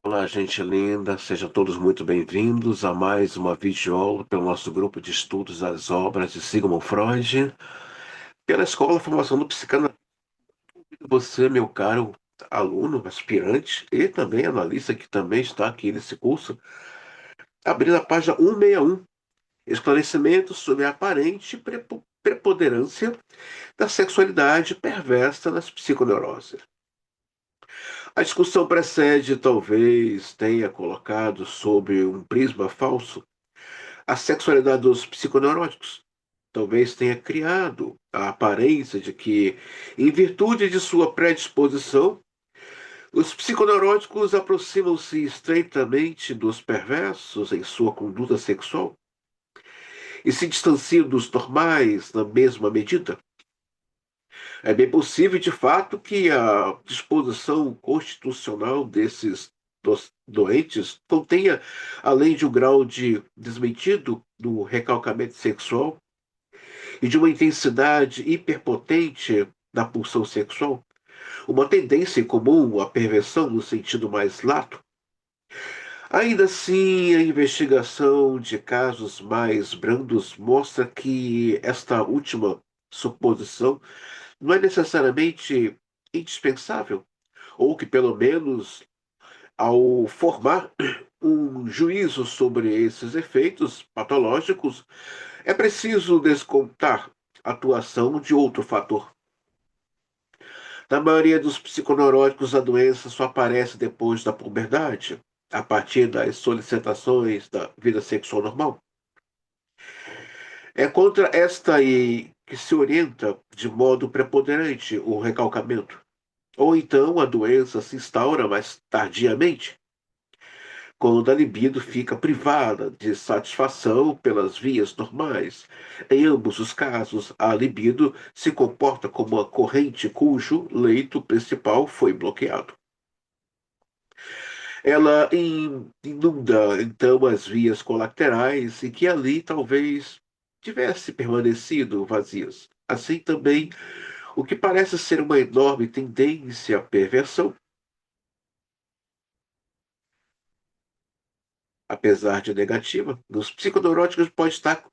Olá, gente linda, sejam todos muito bem-vindos a mais uma videoaula pelo nosso grupo de estudos das obras de Sigmund Freud, pela Escola de Formação do Psicanalista. Você, meu caro aluno, aspirante e também analista que também está aqui nesse curso, abrindo a página 161, esclarecimentos sobre a aparente preponderância da sexualidade perversa nas psiconeuroses. A discussão precede talvez tenha colocado sob um prisma falso a sexualidade dos psiconeuróticos. Talvez tenha criado a aparência de que, em virtude de sua predisposição, os psiconeuróticos aproximam-se estreitamente dos perversos em sua conduta sexual e se distanciam dos normais na mesma medida. É bem possível, de fato, que a disposição constitucional desses doentes contenha, além de um grau de desmentido do recalcamento sexual e de uma intensidade hiperpotente da pulsão sexual, uma tendência comum à perversão no sentido mais lato. Ainda assim, a investigação de casos mais brandos mostra que esta última suposição não é necessariamente indispensável, ou que, pelo menos, ao formar um juízo sobre esses efeitos patológicos, é preciso descontar a atuação de outro fator. Na maioria dos psiconeuróticos, a doença só aparece depois da puberdade, a partir das solicitações da vida sexual normal. É contra esta aí que se orienta de modo preponderante o recalcamento. Ou então a doença se instaura mais tardiamente, quando a libido fica privada de satisfação pelas vias normais. Em ambos os casos, a libido se comporta como uma corrente cujo leito principal foi bloqueado. Ela inunda então as vias colaterais e que ali talvez tivesse permanecido vazias. Assim também, o que parece ser uma enorme tendência à perversão, apesar de negativa, nos psiconeuróticos pode estar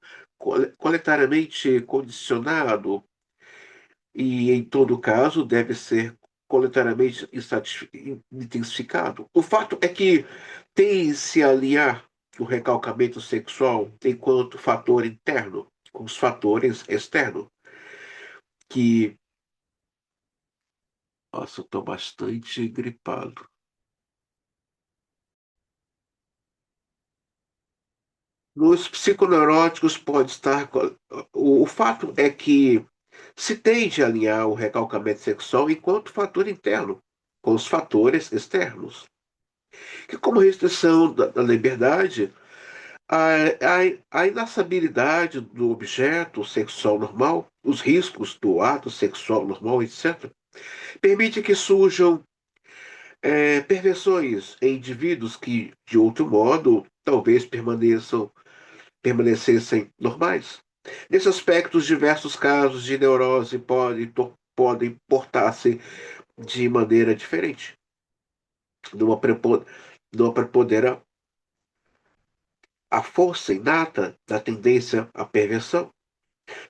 coletariamente condicionado e, em todo caso, deve ser coletariamente intensificado. O fato é que tem-se a alinhar o recalcamento sexual enquanto fator interno com os fatores externos, que, nossa, eu estou bastante gripado. Nos psiconeuróticos pode estar. O fato é que se tende a alinhar o recalcamento sexual enquanto fator interno com os fatores externos, que, como restrição da liberdade, a inaçabilidade do objeto sexual normal, os riscos do ato sexual normal, etc., permite que surjam perversões em indivíduos que, de outro modo, talvez permanecessem normais. Nesse aspecto, os diversos casos de neurose podem portar-se de maneira diferente. Numa, prepo, numa prepondera a força inata da tendência à perversão.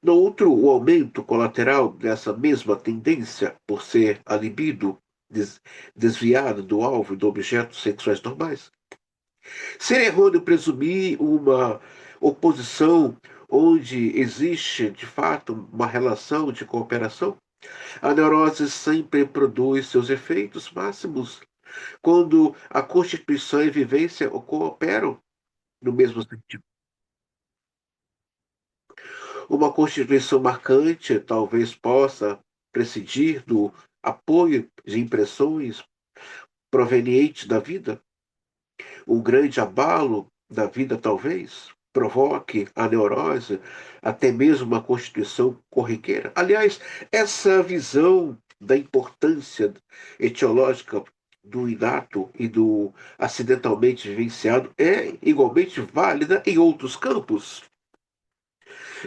No outro, o aumento colateral dessa mesma tendência por ser a libido desviada do alvo e do objeto sexuais normais. Seria errôneo presumir uma oposição onde existe, de fato, uma relação de cooperação. A neurose sempre produz seus efeitos máximos quando a constituição e a vivência cooperam no mesmo sentido. Uma constituição marcante talvez possa prescindir do apoio de impressões provenientes da vida. Um grande abalo da vida talvez provoque a neurose, até mesmo uma constituição corriqueira. Aliás, essa visão da importância etiológica do inato e do acidentalmente vivenciado é igualmente válida em outros campos.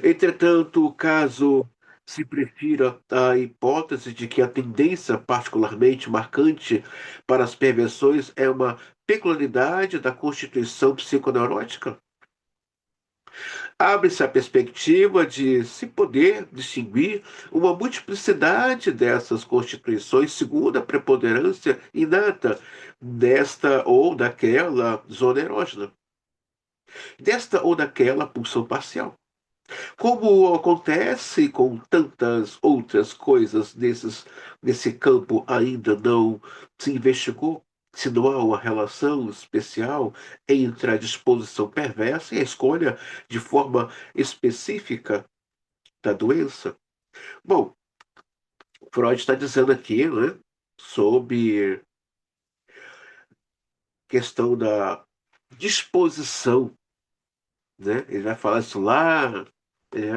Entretanto, o caso se prefira a hipótese de que a tendência particularmente marcante para as perversões é uma peculiaridade da constituição psiconeurótica? Abre-se a perspectiva de se poder distinguir uma multiplicidade dessas constituições segundo a preponderância inata desta ou daquela zona erógena, desta ou daquela pulsão parcial. Como acontece com tantas outras coisas nesse campo, ainda não se investigou se não há uma relação especial entre a disposição perversa e a escolha de forma específica da doença. Bom, Freud está dizendo aqui, né, sobre questão da disposição, né? Ele vai falar isso lá, é,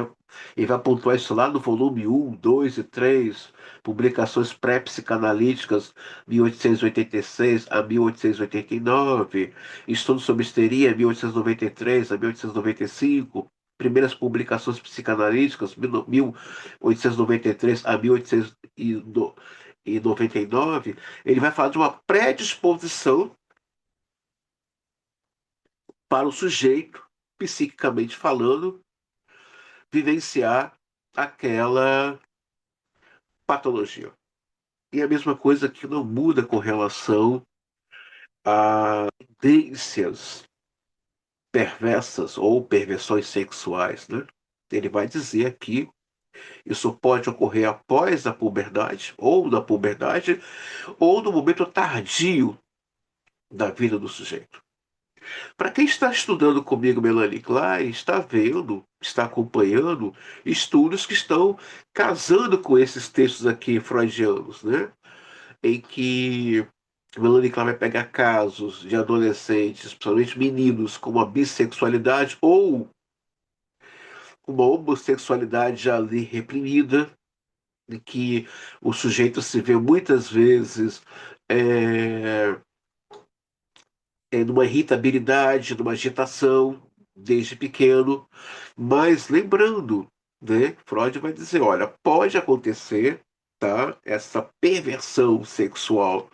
ele vai pontuar isso lá no volume um, 2 e 3, publicações pré-psicanalíticas, 1886 a 1889, estudos sobre histeria, 1893 a 1895, primeiras publicações psicanalíticas, 1893 a 1899, ele vai falar de uma predisposição para o sujeito, psiquicamente falando, vivenciar aquela patologia. E a mesma coisa que não muda com relação a tendências perversas ou perversões sexuais, né? Ele vai dizer aqui, isso pode ocorrer após a puberdade, ou no momento tardio da vida do sujeito. Para quem está estudando comigo Melanie Klein, está vendo, está acompanhando estudos que estão casando com esses textos aqui freudianos, né? Em que Melanie Klein vai pegar casos de adolescentes, principalmente meninos, com uma bissexualidade ou uma homossexualidade já ali reprimida, em que o sujeito se vê muitas vezes é, numa irritabilidade, numa agitação desde pequeno, mas lembrando, né, Freud vai dizer, olha, pode acontecer, tá, essa perversão sexual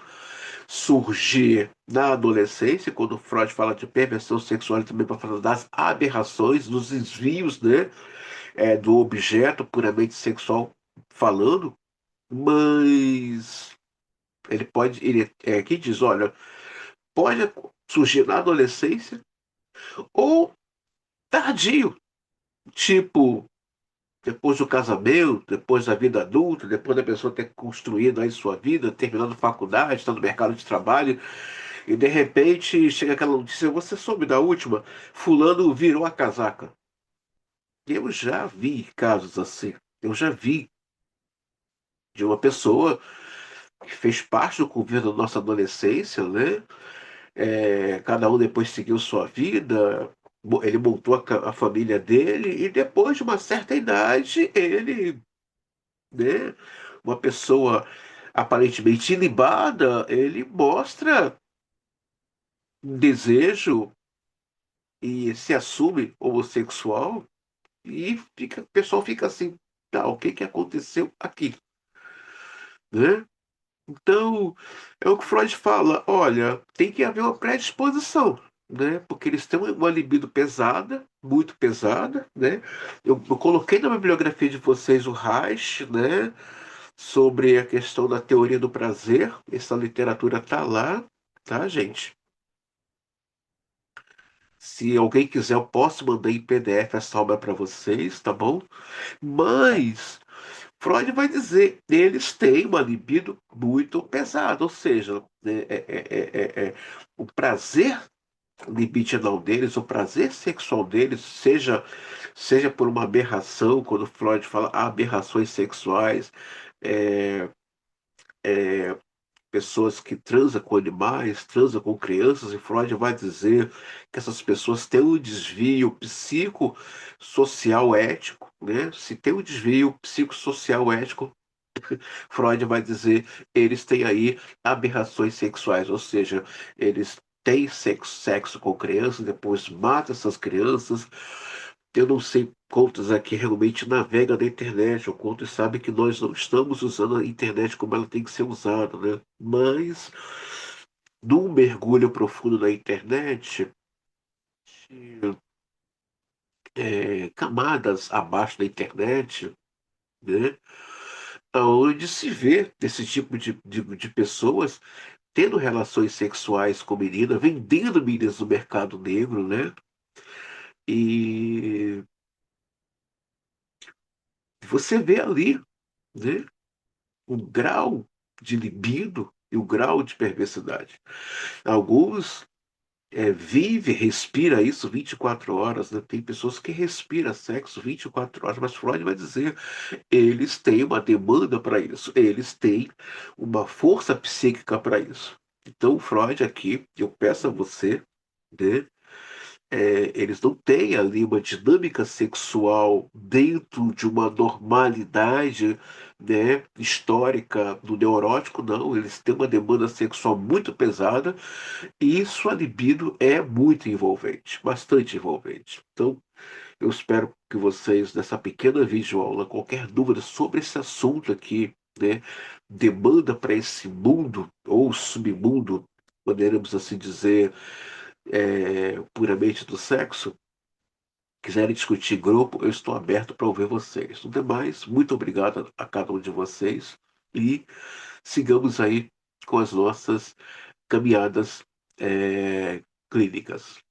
surgir na adolescência, quando Freud fala de perversão sexual, ele também vai falar das aberrações, dos desvios, né, do objeto puramente sexual falando, mas ele aqui diz, olha, pode surgir na adolescência ou tardio, tipo depois do casamento, depois da vida adulta, depois da pessoa ter construído aí sua vida, terminando faculdade, está no mercado de trabalho, e de repente chega aquela notícia, você soube da última, fulano virou a casaca. Eu já vi casos assim. Eu já vi de uma pessoa que fez parte do convívio da nossa adolescência, né? Cada um depois seguiu sua vida, ele montou a família dele, e depois de uma certa idade, ele, né, uma pessoa aparentemente ilibada, ele mostra um desejo e se assume homossexual, e o pessoal fica assim, tá, o que que aconteceu aqui, né? Então, é o que Freud fala, olha, tem que haver uma predisposição, né? Porque eles têm uma libido pesada, muito pesada, né? Eu coloquei na bibliografia de vocês o Reich, né? Sobre a questão da teoria do prazer. Essa literatura tá lá, tá, gente? Se alguém quiser, eu posso mandar em PDF essa obra para vocês, tá bom? Mas Freud vai dizer, eles têm uma libido muito pesada, ou seja, né, o prazer libidinal deles, o prazer sexual deles, seja por uma aberração, quando Freud fala aberrações sexuais, é, pessoas que transam com animais, transam com crianças, e Freud vai dizer que essas pessoas têm um desvio psicossocial ético, né? Se tem um desvio psicossocial ético, Freud vai dizer eles têm aí aberrações sexuais, ou seja, eles têm sexo com crianças, depois matam essas crianças. Eu não sei Contas aqui realmente navega na internet, o Contas sabe que nós não estamos usando a internet como ela tem que ser usada, né? Mas num mergulho profundo na internet, camadas abaixo da internet, né? Onde se vê esse tipo de pessoas tendo relações sexuais com menina, vendendo meninas no mercado negro, né? E você vê ali, né, o grau de libido e o grau de perversidade. Alguns vive, respira isso 24 horas, né? Tem pessoas que respiram sexo 24 horas, mas Freud vai dizer, eles têm uma demanda para isso, eles têm uma força psíquica para isso. Então, Freud aqui, eu peço a você, né, eles não têm ali uma dinâmica sexual dentro de uma normalidade, né, histórica do neurótico, não. Eles têm uma demanda sexual muito pesada e sua libido é muito envolvente, bastante envolvente. Então, eu espero que vocês, nessa pequena videoaula, qualquer dúvida sobre esse assunto aqui, né, demanda para esse mundo, ou submundo, poderíamos assim dizer, puramente do sexo, quiserem discutir grupo, eu estou aberto para ouvir vocês. No demais, muito obrigado a cada um de vocês e sigamos aí com as nossas caminhadas, clínicas.